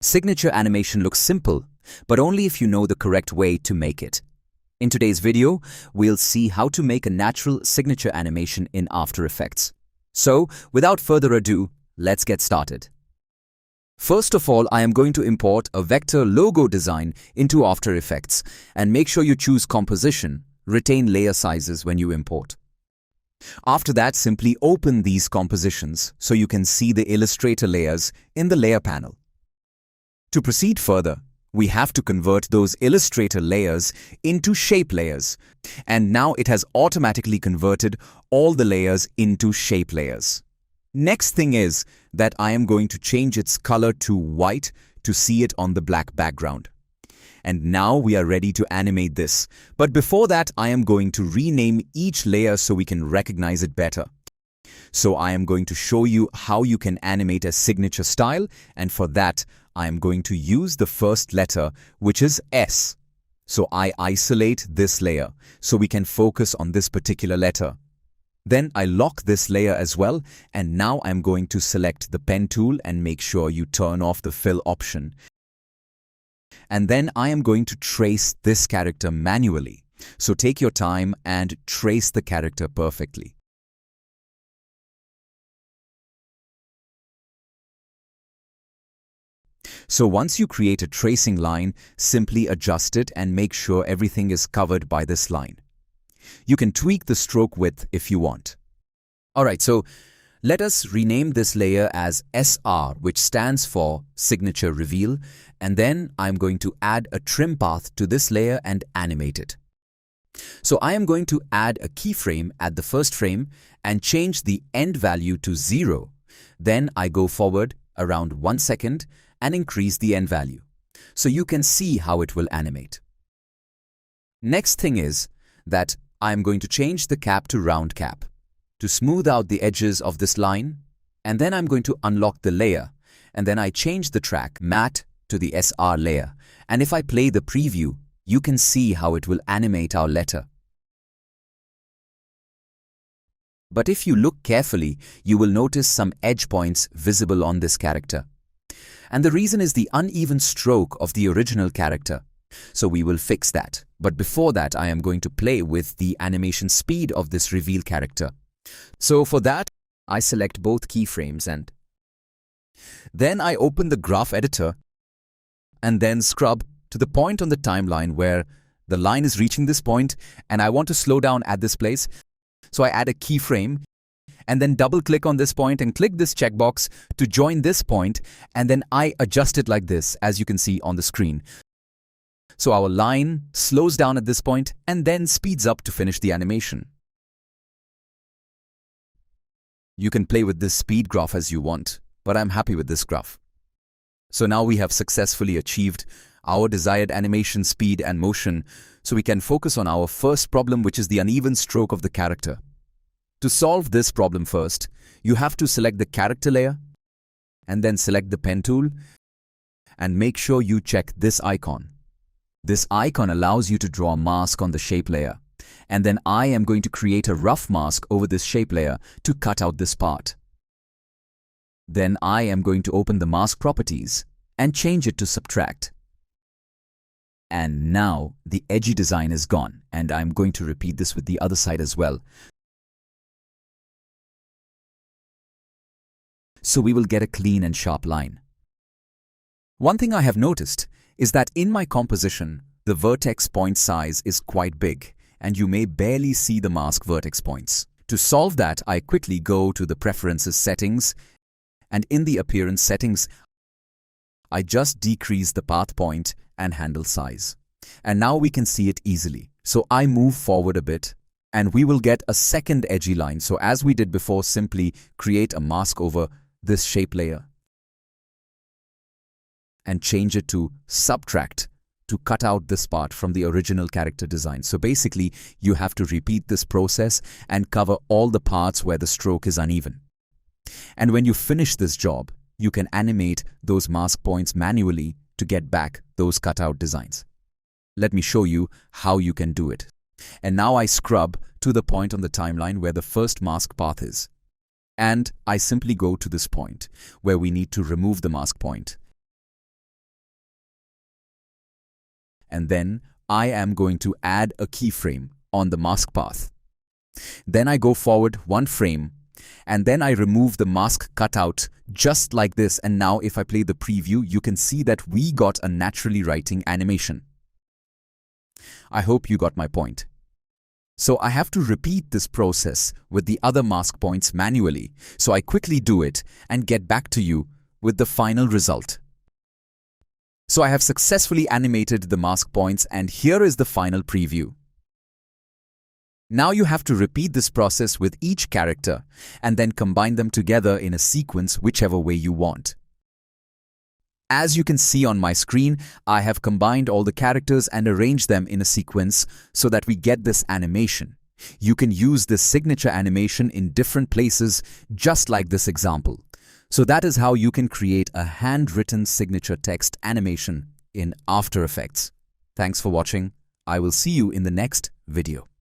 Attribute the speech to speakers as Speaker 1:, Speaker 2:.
Speaker 1: Signature animation looks simple, but only if you know the correct way to make it. In today's video, we'll see how to make a natural signature animation in After Effects. So, without further ado, let's get started. First of all, I am going to import a vector logo design into After Effects, and make sure you choose composition, retain layer sizes when you import. After that, simply open these compositions so you can see the Illustrator layers in the layer panel. To proceed further, we have to convert those Illustrator layers into shape layers, and now it has automatically converted all the layers into shape layers. Next thing is that I am going to change its color to white to see it on the black background. And now we are ready to animate this. But before that, I am going to rename each layer so we can recognize it better. So I am going to show you how you can animate a signature style, and for that, I am going to use the first letter, which is S. So I isolate this layer so we can focus on this particular letter. Then I lock this layer as well, and now I'm going to select the pen tool and make sure you turn off the fill option. And then I am going to trace this character manually. So take your time and trace the character perfectly. So once you create a tracing line, simply adjust it and make sure everything is covered by this line. You can tweak the stroke width if you want. Alright, so let us rename this layer as SR, which stands for Signature Reveal, and then I'm going to add a trim path to this layer and animate it. So I am going to add a keyframe at the first frame and change the end value to 0. Then I go forward around 1 second and increase the end value, so you can see how it will animate. Next thing is that I am going to change the cap to round cap to smooth out the edges of this line, and then I'm going to unlock the layer, and then I change the track matte to the SR layer, and if I play the preview, you can see how it will animate our letter. But if you look carefully, you will notice some edge points visible on this character. And the reason is the uneven stroke of the original character. So we will fix that. But before that, I am going to play with the animation speed of this reveal character. So for that, I select both keyframes and then I open the graph editor and then scrub to the point on the timeline where the line is reaching this point and I want to slow down at this place. So I add a keyframe and then double-click on this point and click this checkbox to join this point, and then I adjust it like this, as you can see on the screen. So our line slows down at this point and then speeds up to finish the animation. You can play with this speed graph as you want, but I'm happy with this graph. So now we have successfully achieved our desired animation speed and motion, so we can focus on our first problem, which is the uneven stroke of the character. To solve this problem first, you have to select the character layer and then select the pen tool and make sure you check this icon. This icon allows you to draw a mask on the shape layer, and then I am going to create a rough mask over this shape layer to cut out this part. Then I am going to open the mask properties and change it to subtract. And now the edgy design is gone, and I'm going to repeat this with the other side as well. So we will get a clean and sharp line. One thing I have noticed is that in my composition, the vertex point size is quite big, and you may barely see the mask vertex points. To solve that, I quickly go to the Preferences settings, and in the Appearance settings, I just decrease the path point and handle size. And now we can see it easily. So I move forward a bit, and we will get a second edgy line. So as we did before, simply create a mask over this shape layer and change it to subtract to cut out this part from the original character design. So basically, you have to repeat this process and cover all the parts where the stroke is uneven. And when you finish this job, you can animate those mask points manually to get back those cutout designs. Let me show you how you can do it. And now I scrub to the point on the timeline where the first mask path is. And I simply go to this point where we need to remove the mask point. and then I am going to add a keyframe on the mask path. Then I go forward one frame, and then I remove the mask cutout just like this, and now if I play the preview, you can see that we got a naturally writing animation. I hope you got my point. So I have to repeat this process with the other mask points manually, so I quickly do it and get back to you with the final result. So I have successfully animated the mask points, and here is the final preview. Now you have to repeat this process with each character and then combine them together in a sequence whichever way you want. As you can see on my screen, I have combined all the characters and arranged them in a sequence so that we get this animation. You can use this signature animation in different places, just like this example. So that is how you can create a handwritten signature text animation in After Effects. Thanks for watching. I will see you in the next video.